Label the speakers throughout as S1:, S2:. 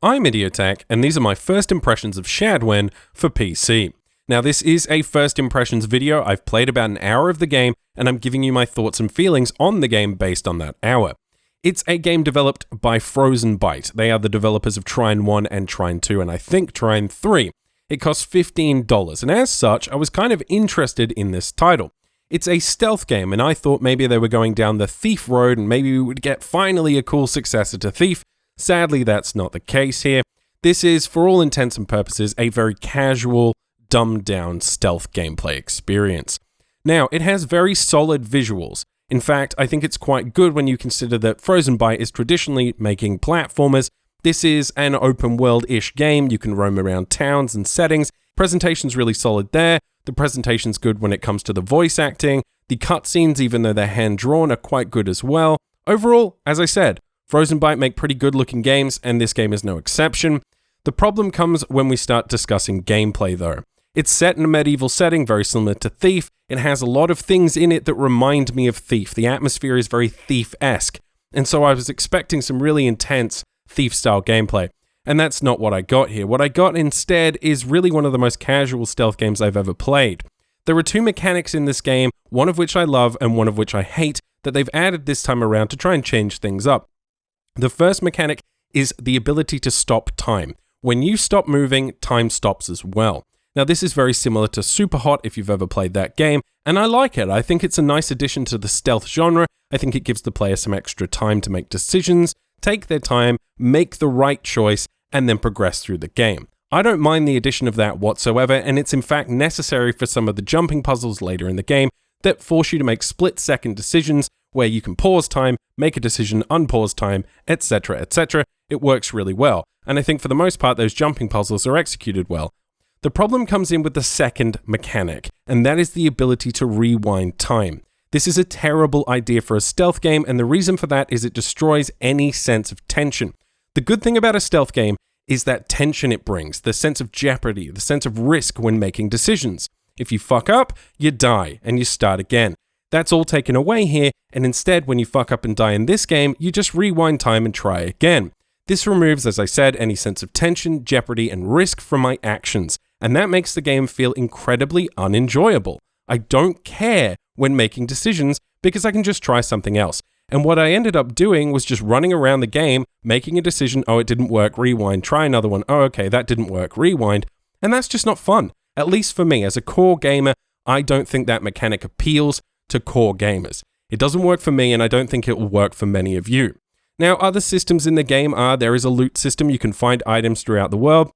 S1: I'm Idiotech, and these are my first impressions of Shadwen for PC. Now, this is a first impressions video. I've played about an hour of the game, and I'm giving you my thoughts and feelings on the game based on that hour. It's a game developed by Frozen Byte. They are the developers of Trine 1 and Trine 2, and I think Trine 3. It costs $15, and as such, I was kind of interested in this title. It's a stealth game, and I thought maybe they were going down the Thief road, and maybe we would get finally a cool successor to Thief. Sadly, that's not the case here. This is, for all intents and purposes, a very casual, dumbed-down stealth gameplay experience. Now, it has very solid visuals. In fact, I think it's quite good when you consider that Frozen Byte is traditionally making platformers. This is an open-world-ish game. You can roam around towns and settings. Presentation's really solid there. The presentation's good when it comes to the voice acting. The cutscenes, even though they're hand-drawn, are quite good as well. Overall, as I said, Frozen Byte make pretty good-looking games, and this game is no exception. The problem comes when we start discussing gameplay, though. It's set in a medieval setting, very similar to Thief. It has a lot of things in it that remind me of Thief. The atmosphere is very Thief-esque, and so I was expecting some really intense Thief-style gameplay. And that's not what I got here. What I got instead is really one of the most casual stealth games I've ever played. There are two mechanics in this game, one of which I love and one of which I hate, that they've added this time around to try and change things up. The first mechanic is the ability to stop time. When you stop moving, time stops as well. Now, this is very similar to Superhot if you've ever played that game, and I like it. I think it's a nice addition to the stealth genre. I think it gives the player some extra time to make decisions, take their time, make the right choice, and then progress through the game. I don't mind the addition of that whatsoever, and it's in fact necessary for some of the jumping puzzles later in the game that force you to make split-second decisions where you can pause time, make a decision, unpause time, etc., etc. It works really well, and I think for the most part those jumping puzzles are executed well. The problem comes in with the second mechanic, and that is the ability to rewind time. This is a terrible idea for a stealth game, and the reason for that is it destroys any sense of tension. The good thing about a stealth game is that tension it brings, the sense of jeopardy, the sense of risk when making decisions. If you fuck up, you die, and you start again. That's all taken away here, and instead, when you fuck up and die in this game, you just rewind time and try again. This removes, as I said, any sense of tension, jeopardy, and risk from my actions, and that makes the game feel incredibly unenjoyable. I don't care when making decisions because I can just try something else. And what I ended up doing was just running around the game, making a decision, oh, it didn't work, rewind, try another one, oh, okay, that didn't work, rewind, and that's just not fun. At least for me, as a core gamer, I don't think that mechanic appeals to core gamers. It doesn't work for me, and I don't think it will work for many of you. Now, other systems in the game there is a loot system. You can find items throughout the world.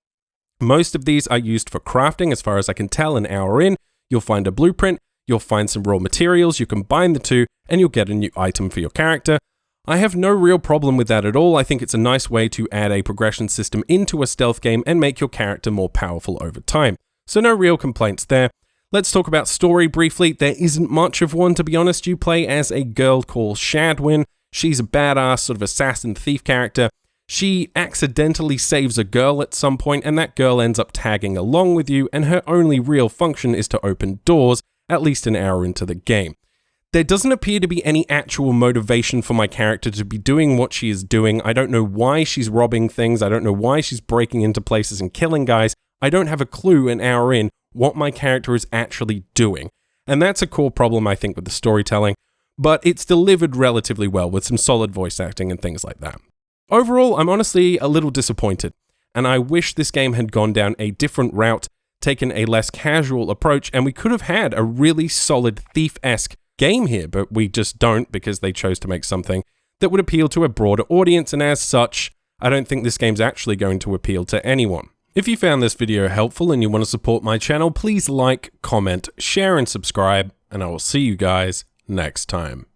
S1: Most of these are used for crafting, as far as I can tell, an hour in. You'll find a blueprint, you'll find some raw materials, you combine the two, and you'll get a new item for your character. I have no real problem with that at all. I think it's a nice way to add a progression system into a stealth game and make your character more powerful over time. So no real complaints there. Let's talk about story briefly. There isn't much of one, to be honest. You play as a girl called Shadwen. She's a badass sort of assassin thief character. She accidentally saves a girl at some point, and that girl ends up tagging along with you, and her only real function is to open doors, at least an hour into the game. There doesn't appear to be any actual motivation for my character to be doing what she is doing. I don't know why she's robbing things. I don't know why she's breaking into places and killing guys. I don't have a clue an hour in what my character is actually doing. And that's a core problem, I think, with the storytelling, but it's delivered relatively well with some solid voice acting and things like that. Overall, I'm honestly a little disappointed, and I wish this game had gone down a different route, taken a less casual approach, and we could have had a really solid Thief-esque game here, but we just don't because they chose to make something that would appeal to a broader audience, and as such, I don't think this game's actually going to appeal to anyone. If you found this video helpful and you want to support my channel, please like, comment, share, and subscribe, and I will see you guys next time.